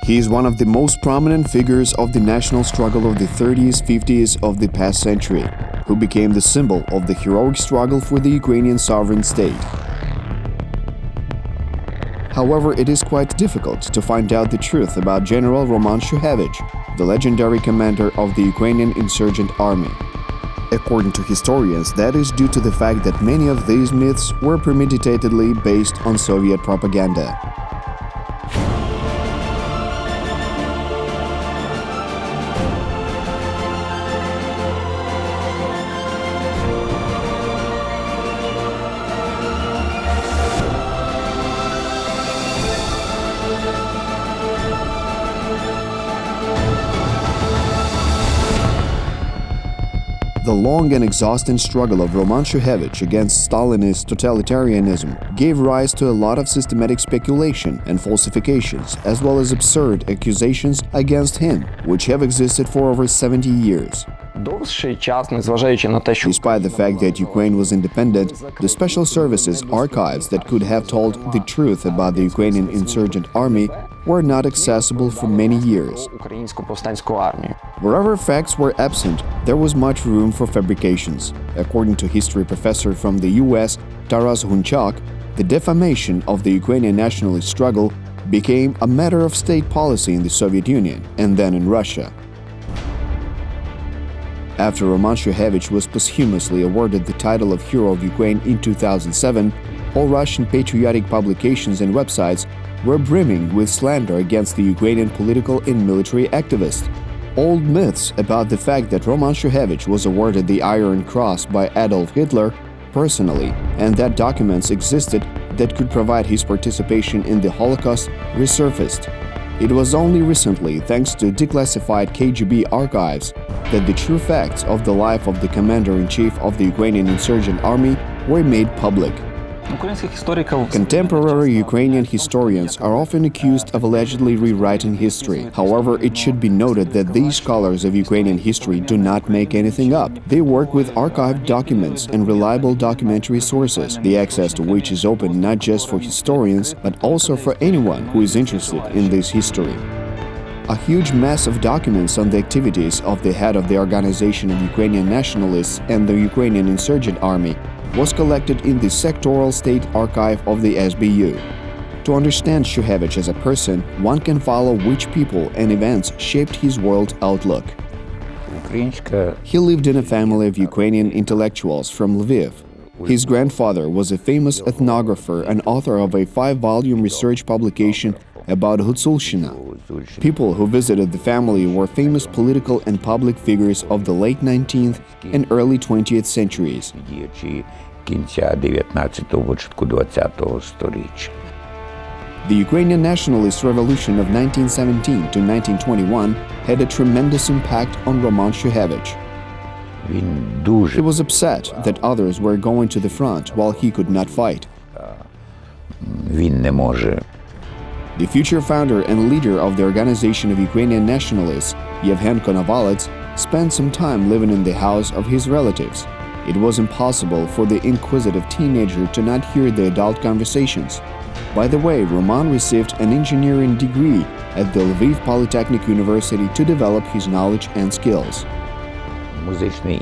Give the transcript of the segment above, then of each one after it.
He is one of the most prominent figures of the national struggle of the 30s, 50s of the past century, who became the symbol of the heroic struggle for the Ukrainian sovereign state. However, it is quite difficult to find out the truth about General Roman Shukhevych, the legendary commander of the Ukrainian Insurgent Army. According to historians, that is due to the fact that many of these myths were premeditatedly based on Soviet propaganda. The long and exhausting struggle of Roman Shukhevych against Stalinist totalitarianism gave rise to a lot of systematic speculation and falsifications, as well as absurd accusations against him, which have existed for over 70 years. Despite the fact that Ukraine was independent, the special services archives that could have told the truth about the Ukrainian Insurgent Army were not accessible for many years. Wherever facts were absent, there was much room for fabrications. According to history professor from the US, Taras Hunchak, the defamation of the Ukrainian nationalist struggle became a matter of state policy in the Soviet Union and then in Russia. After Roman Shukhevych was posthumously awarded the title of Hero of Ukraine in 2007, all Russian patriotic publications and websites were brimming with slander against the Ukrainian political and military activists. Old myths about the fact that Roman Shukhevych was awarded the Iron Cross by Adolf Hitler personally, and that documents existed that could provide his participation in the Holocaust, resurfaced. It was only recently, thanks to declassified KGB archives, that the true facts of the life of the commander-in-chief of the Ukrainian Insurgent Army were made public. Contemporary Ukrainian historians are often accused of allegedly rewriting history. However, it should be noted that these scholars of Ukrainian history do not make anything up. They work with archived documents and reliable documentary sources, the access to which is open not just for historians, but also for anyone who is interested in this history. A huge mass of documents on the activities of the head of the Organization of Ukrainian Nationalists and the Ukrainian Insurgent Army was collected in the sectoral state archive of the SBU. To understand Shukhevych as a person, one can follow which people and events shaped his world outlook. He lived in a family of Ukrainian intellectuals from Lviv. His grandfather was a famous ethnographer and author of a 5-volume research publication about Gutsulshina. People who visited the family were famous political and public figures of the late 19th and early 20th centuries. The Ukrainian nationalist revolution of 1917 to 1921 had a tremendous impact on Roman Shukhevych. He was upset that others were going to the front while he could not fight. The future founder and leader of the Organization of Ukrainian Nationalists, Yevhen Konovalets, spent some time living in the house of his relatives. It was impossible for the inquisitive teenager to not hear the adult conversations. By the way, Roman received an engineering degree at the Lviv Polytechnic University to develop his knowledge and skills.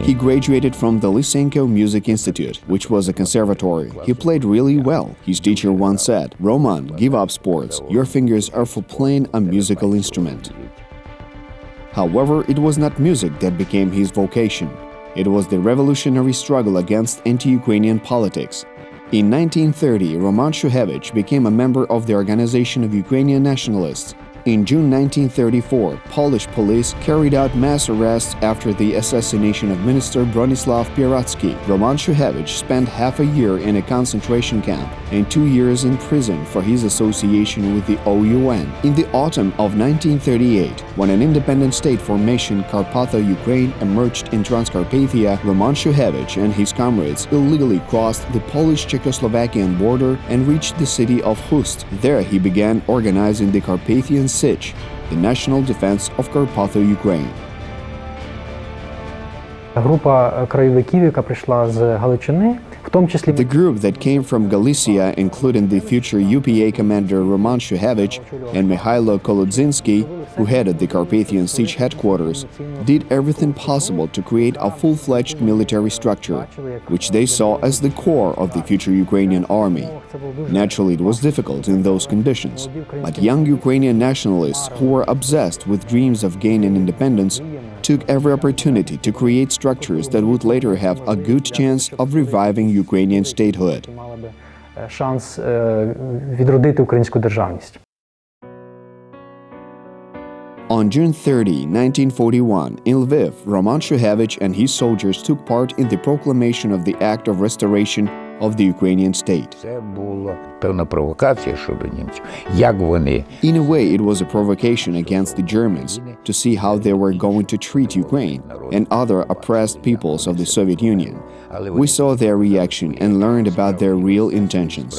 He graduated from the Lysenko Music Institute, which was a conservatory. He played really well. His teacher once said, "Roman, give up sports. Your fingers are for playing a musical instrument." However, it was not music that became his vocation. It was the revolutionary struggle against anti-Ukrainian politics. In 1930, Roman Shukhevych became a member of the Organization of Ukrainian Nationalists. In June 1934, Polish police carried out mass arrests after the assassination of Minister Bronislaw Pieratsky. Roman Shukhevych spent half a year in a concentration camp and 2 years in prison for his association with the OUN. In the autumn of 1938, when an independent state formation, Carpatho-Ukraine, emerged in Transcarpathia, Roman Shukhevych and his comrades illegally crossed the Polish-Czechoslovakian border and reached the city of Hust. There he began organizing the Carpathian Sich, the national defense of Carpatho-Ukraine. Група краєвиків, яка прийшла з Галичини, в The group that came from Galicia, including the future UPA commander Roman Shukhevych and Mikhailo Kolodzinski, who headed the Carpathian siege headquarters, did everything possible to create a full-fledged military structure, which they saw as the core of the future Ukrainian army. Naturally, it was difficult in those conditions, but young Ukrainian nationalists who were obsessed with dreams of gaining independence took every opportunity to create structures that would later have a good chance of reviving Ukrainian statehood. Шанс відродити українську державність. On June 30, 1941, in Lviv, Roman Shukhevych and his soldiers took part in the proclamation of the Act of Restoration of the Ukrainian state. Це була певна провокація щодо німців. Як вони... In a way, it was a provocation against the Germans to see how they were going to treat Ukraine and other oppressed peoples of the Soviet Union. We saw their reaction and learned about their real intentions.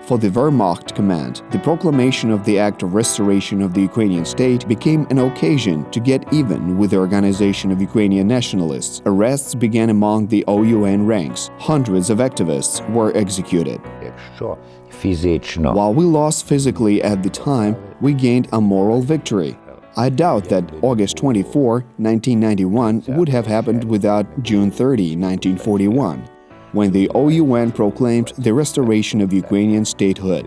For the Wehrmacht command, the proclamation of the Act of Restoration of the Ukrainian state became an occasion to get even with the organization of Ukrainian nationalists. Arrests began among the OUN ranks. Hundreds of activists were executed. While we lost physically at the time, we gained a moral victory. I doubt that August 24, 1991 would have happened without June 30, 1941. When the OUN proclaimed the restoration of Ukrainian statehood.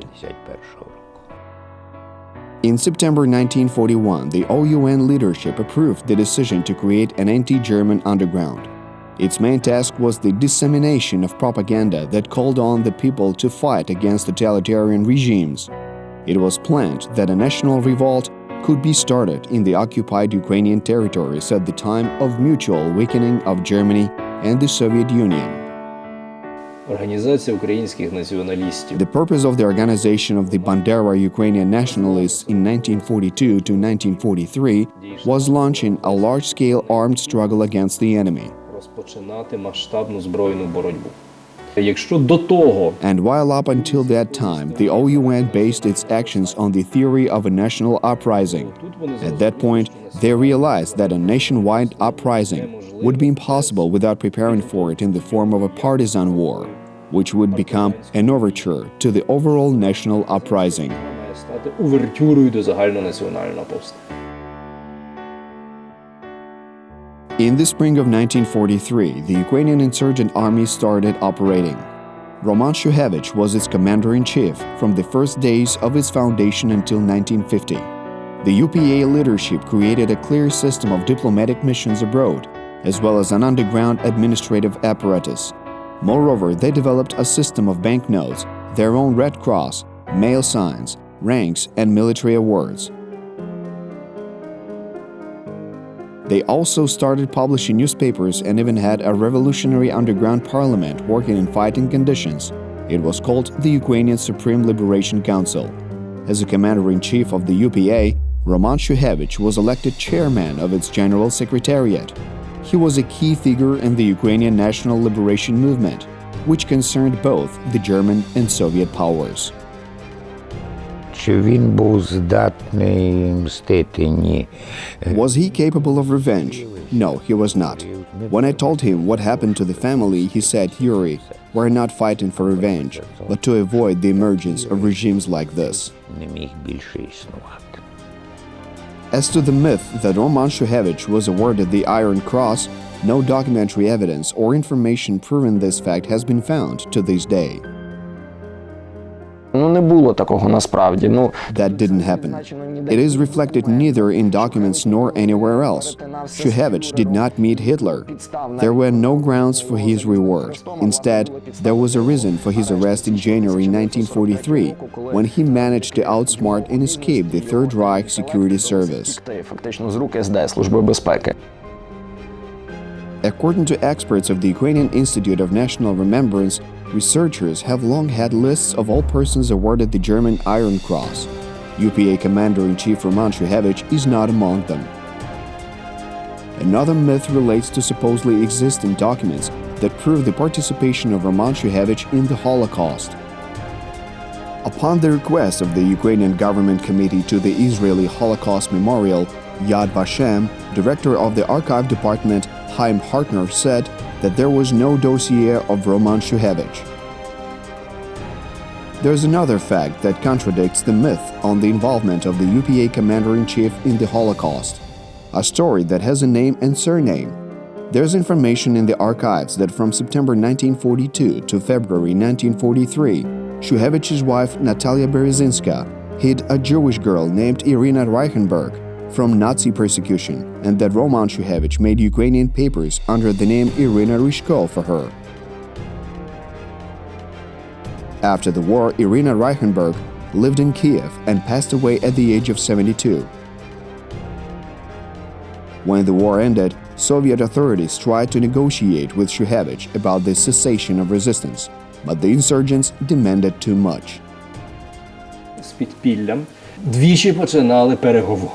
In September 1941, the OUN leadership approved the decision to create an anti-German underground. Its main task was the dissemination of propaganda that called on the people to fight against totalitarian regimes. It was planned that a national revolt could be started in the occupied Ukrainian territories at the time of mutual weakening of Germany and the Soviet Union. The purpose of the organization of the Bandera Ukrainian nationalists in 1942 to 1943 was launching a large-scale armed struggle against the enemy. And while up until that time, the OUN based its actions on the theory of a national uprising, at that point, they realized that a nationwide uprising would be impossible without preparing for it in the form of a partisan war, which would become an overture to the overall national uprising. In the spring of 1943, the Ukrainian Insurgent Army started operating. Roman Shukhevych was its commander-in-chief from the first days of its foundation until 1950. The UPA leadership created a clear system of diplomatic missions abroad, as well as an underground administrative apparatus. Moreover, they developed a system of banknotes, their own Red Cross, mail signs, ranks, and military awards. They also started publishing newspapers and even had a revolutionary underground parliament working in fighting conditions. It was called the Ukrainian Supreme Liberation Council. As a commander-in-chief of the UPA, Roman Shukhevych was elected chairman of its general secretariat. He was a key figure in the Ukrainian national liberation movement, which concerned both the German and Soviet powers. Was he capable of revenge? No, he was not. When I told him what happened to the family, he said, "Yuri, we're not fighting for revenge, but to avoid the emergence of regimes like this." As to the myth that Roman Shukhevych was awarded the Iron Cross, no documentary evidence or information proving this fact has been found to this day. That didn't happen. It is reflected neither in documents nor anywhere else. Shukhevych did not meet Hitler. There were no grounds for his reward. Instead, there was a reason for his arrest in January 1943, when he managed to outsmart and escape the Third Reich Security Service. According to experts of the Ukrainian Institute of National Remembrance, researchers have long had lists of all persons awarded the German Iron Cross. UPA Commander-in-Chief Roman Shukhevych is not among them. Another myth relates to supposedly existing documents that prove the participation of Roman Shukhevych in the Holocaust. Upon the request of the Ukrainian Government Committee to the Israeli Holocaust Memorial, Yad Vashem, director of the Archive Department, Chaim Hartner, said, that there was no dossier of Roman Shukhevych. There's another fact that contradicts the myth on the involvement of the UPA commander-in-chief in the Holocaust, a story that has a name and surname. There's information in the archives that from September 1942 to February 1943, Shukhevych's wife Natalia Berezynska hid a Jewish girl named Irina Reichenberg from Nazi persecution, and that Roman Shukhevych made Ukrainian papers under the name Irina Ryshko for her. After the war, Irina Reichenberg lived in Kiev and passed away at the age of 72. When the war ended, Soviet authorities tried to negotiate with Shukhevych about the cessation of resistance, but the insurgents demanded too much. З підпіллям двічі починали переговори.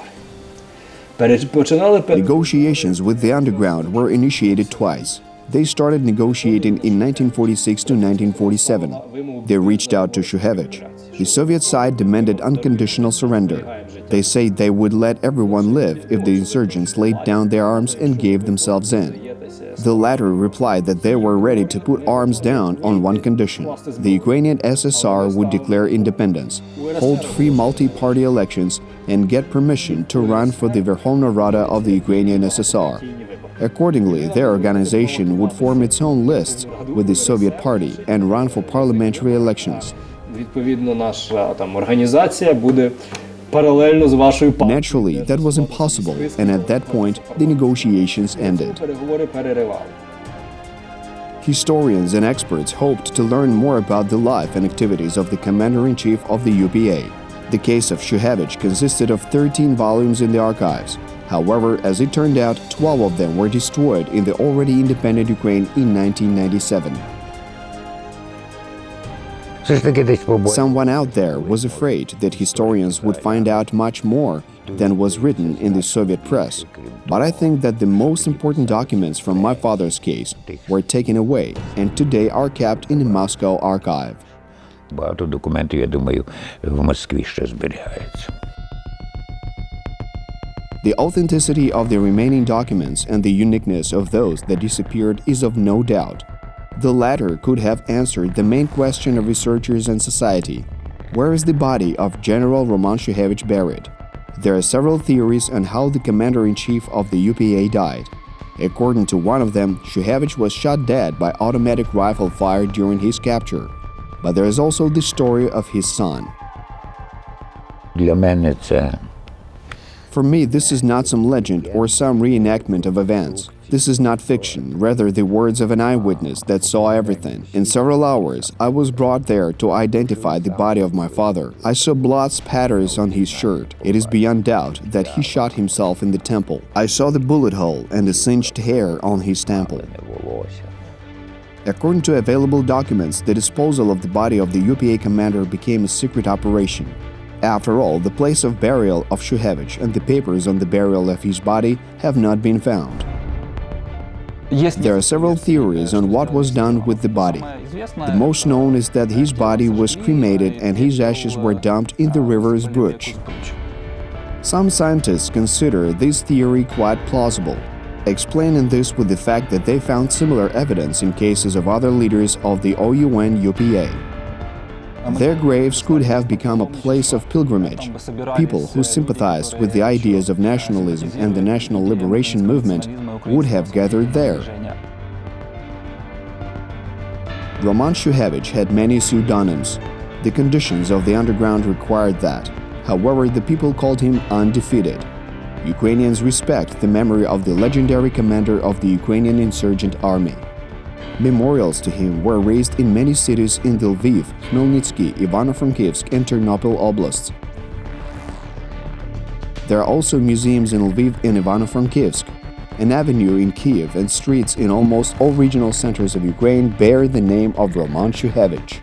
Negotiations with the underground were initiated twice. They started negotiating in 1946 to 1947. They reached out to Shukhevych. The Soviet side demanded unconditional surrender. They said they would let everyone live if the insurgents laid down their arms and gave themselves in. The latter replied that they were ready to put arms down on one condition: the Ukrainian SSR would declare independence, hold free multi-party elections, and get permission to run for the Verkhovna Rada of the Ukrainian SSR. Accordingly, their organization would form its own lists with the Soviet Party and run for parliamentary elections. Naturally, that was impossible, and at that point, the negotiations ended. Historians and experts hoped to learn more about the life and activities of the commander-in-chief of the UPA. The case of Shukhevych consisted of 13 volumes in the archives. However, as it turned out, 12 of them were destroyed in the already independent Ukraine in 1997. Someone out there was afraid that historians would find out much more than was written in the Soviet press. But I think that the most important documents from my father's case were taken away and today are kept in the Moscow archive. Багато документів, я думаю, в Москві ще зберігається. The authenticity of the remaining documents and the uniqueness of those that disappeared is of no doubt. The latter could have answered the main question of researchers and society: where is the body of General Roman Shukhevych buried? There are several theories on how the commander-in-chief of the UPA died. According to one of them, Shukhevych was shot dead by automatic rifle fire during his capture. But there is also the story of his son. Для мене це For me, this is not some legend or some reenactment of events. This is not fiction, rather the words of an eyewitness that saw everything. In several hours, I was brought there to identify the body of my father. I saw blood spatters on his shirt. It is beyond doubt that he shot himself in the temple. I saw the bullet hole and the singed hair on his temple. According to available documents, the disposal of the body of the UPA commander became a secret operation. After all, the place of burial of Shukhevych and the papers on the burial of his body have not been found. There are several theories on what was done with the body. The most known is that his body was cremated and his ashes were dumped in the river Zbruch. Some scientists consider this theory quite plausible, explaining this with the fact that they found similar evidence in cases of other leaders of the OUN UPA. Their graves could have become a place of pilgrimage. People who sympathized with the ideas of nationalism and the national liberation movement would have gathered there. Roman Shukhevych had many pseudonyms. The conditions of the underground required that. However, the people called him undefeated. Ukrainians respect the memory of the legendary commander of the Ukrainian Insurgent Army. Memorials to him were raised in many cities in the Lviv, Khmelnytsky, Ivano-Frankivsk, and Ternopil oblasts. There are also museums in Lviv and Ivano-Frankivsk. An avenue in Kiev and streets in almost all regional centers of Ukraine bear the name of Roman Shukhevych.